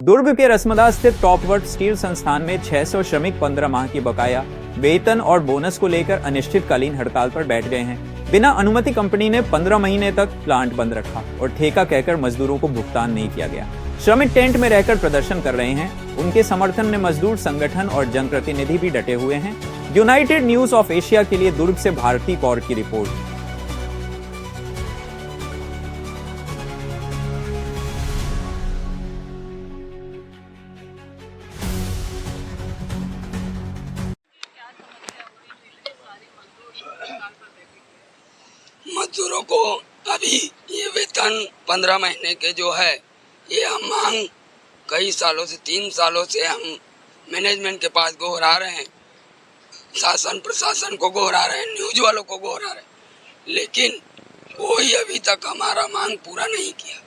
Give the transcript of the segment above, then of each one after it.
दुर्ग के रसमदा स्थित टॉपवर्थ स्टील संस्थान में 600 श्रमिक 15 माह की बकाया वेतन और बोनस को लेकर अनिश्चितकालीन हड़ताल पर बैठ गए हैं। बिना अनुमति कंपनी ने 15 महीने तक प्लांट बंद रखा और ठेका कहकर मजदूरों को भुगतान नहीं किया गया। श्रमिक टेंट में रहकर प्रदर्शन कर रहे हैं। उनके समर्थन में मजदूर संगठन और जनप्रतिनिधि भी डटे हुए हैं। यूनाइटेड न्यूज ऑफ एशिया के लिए दुर्ग से भारती कौर की रिपोर्ट। मजदूरों को अभी ये वेतन 15 महीने के जो है ये हम मांग कई सालों से 3 सालों से हम मैनेजमेंट के पास गोहरा रहे हैं, शासन प्रशासन को गोहरा रहे हैं, न्यूज वालों को गोहरा रहे हैं, लेकिन कोई अभी तक हमारा मांग पूरा नहीं किया।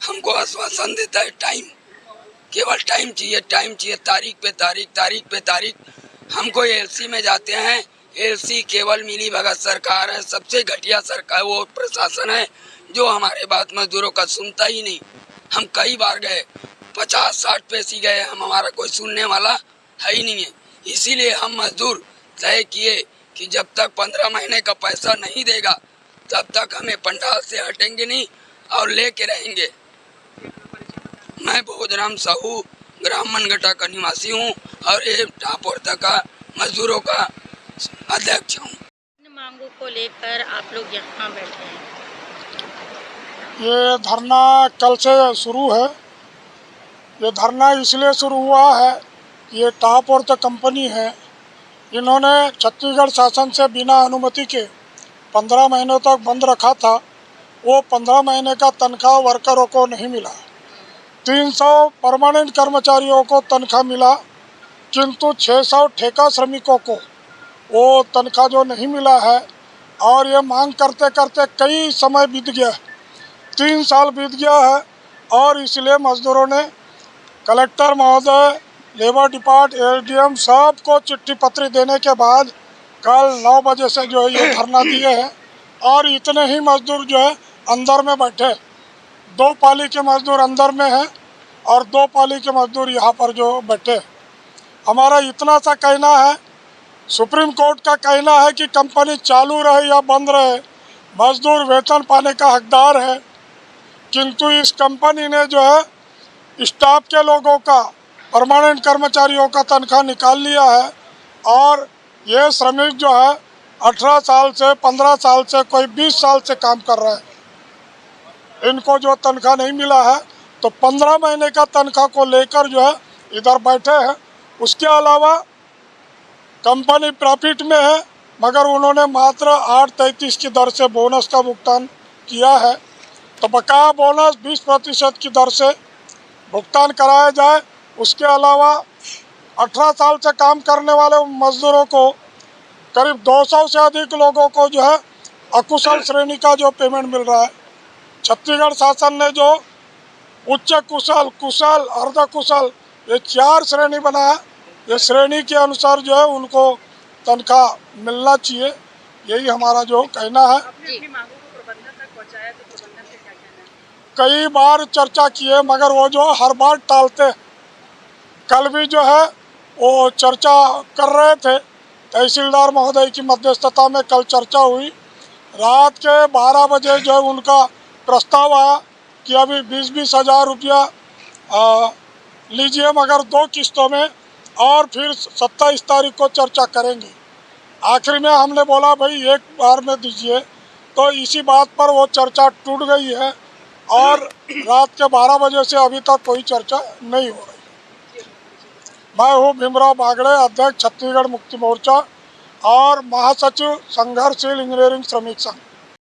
हमको आश्वासन देता है टाइम, केवल टाइम चाहिए, तारीख पे तारीख। हमको एलसी में जाते हैं, एलसी केवल मिली भगत सरकार है, सबसे घटिया सरकार वो प्रशासन है जो हमारे बात मजदूरों का सुनता ही नहीं। हम कई बार गए, 50-60 पैसे गए, हमारा कोई सुनने वाला है ही नहीं है। इसीलिए हम मजदूर तय किए कि जब तक 15 महीने का पैसा नहीं देगा तब तक हमें पंडाल से हटेंगे नहीं और लेके रहेंगे। मैं भोजराम साहू ग्राम मनगटा का निवासी हूँ और ये टापवर्थ का मजदूरों का अध्यक्ष हूँ। इन मांगों को लेकर आप लोग यहाँ बैठे हैं। ये धरना कल से शुरू है। ये धरना इसलिए शुरू हुआ है, ये टापवर्थ कंपनी है, इन्होंने छत्तीसगढ़ शासन से बिना अनुमति के 15 महीनों तक बंद रखा था। वो 15 महीने का तनख्वाह वर्करों को नहीं मिला। 300 परमानेंट कर्मचारियों को तनख्वाह मिला, किंतु 600 ठेका श्रमिकों को वो तनख्वाह जो नहीं मिला है। और ये मांग करते करते कई समय बीत गया, 3 साल बीत गया है। और इसलिए मजदूरों ने कलेक्टर महोदय, लेबर डिपार्टमेंट, एसडीएम सबको चिट्ठी पत्री देने के बाद कल 9 बजे से जो है ये धरना दिए हैं। और इतने ही मजदूर जो है अंदर में बैठे, 2 पाली के मजदूर अंदर में हैं और 2 पाली के मजदूर यहाँ पर जो बैठे। हमारा इतना सा कहना है, सुप्रीम कोर्ट का कहना है कि कंपनी चालू रहे या बंद रहे, मजदूर वेतन पाने का हकदार है। किंतु इस कंपनी ने जो है स्टाफ के लोगों का, परमानेंट कर्मचारियों का तनख्वाह निकाल लिया है। और ये श्रमिक जो है 18 साल से, 15 साल से, कोई 20 साल से काम कर रहे हैं, इनको जो तनख्वाह नहीं मिला है, तो 15 महीने का तनख्वाह को लेकर जो है इधर बैठे हैं। उसके अलावा कंपनी प्रॉफिट में है, मगर उन्होंने मात्र 8.33 की दर से बोनस का भुगतान किया है। तो बकाया बोनस 20% की दर से भुगतान कराया जाए। उसके अलावा 18 साल से काम करने वाले मजदूरों को, करीब 200 से अधिक लोगों को जो है अकुशल श्रेणी का जो पेमेंट मिल रहा है। छत्तीसगढ़ शासन ने जो उच्च कुशल, कुशल, अर्ध कुशल, ये 4 श्रेणी बनाया। ये श्रेणी के अनुसार जो है उनको तनख्वाह मिलना चाहिए, यही हमारा जो कहना है। अपनी मांगों को प्रबंधन तक पहुंचाया तो प्रबंधन से क्या कहना है? कई बार चर्चा किए, मगर वो जो हर बार टालते। कल भी जो है वो चर्चा कर रहे थे, तहसीलदार महोदय की मध्यस्थता में कल चर्चा हुई। रात के 12 बजे जो है उनका प्रस्ताव आया कि अभी 20-20 हज़ार रुपया लीजिए, मगर 2 किस्तों में, और फिर 27 तारीख को चर्चा करेंगे। आखिर में हमने बोला भाई एक बार में दीजिए, तो इसी बात पर वो चर्चा टूट गई है और रात के 12 बजे से अभी तक कोई चर्चा नहीं हो रही। मैं हूँ भीमराव बागड़े, अध्यक्ष छत्तीसगढ़ मुक्ति मोर्चा और महासचिव संघर्षशील इंजीनियरिंग श्रमिक संघ।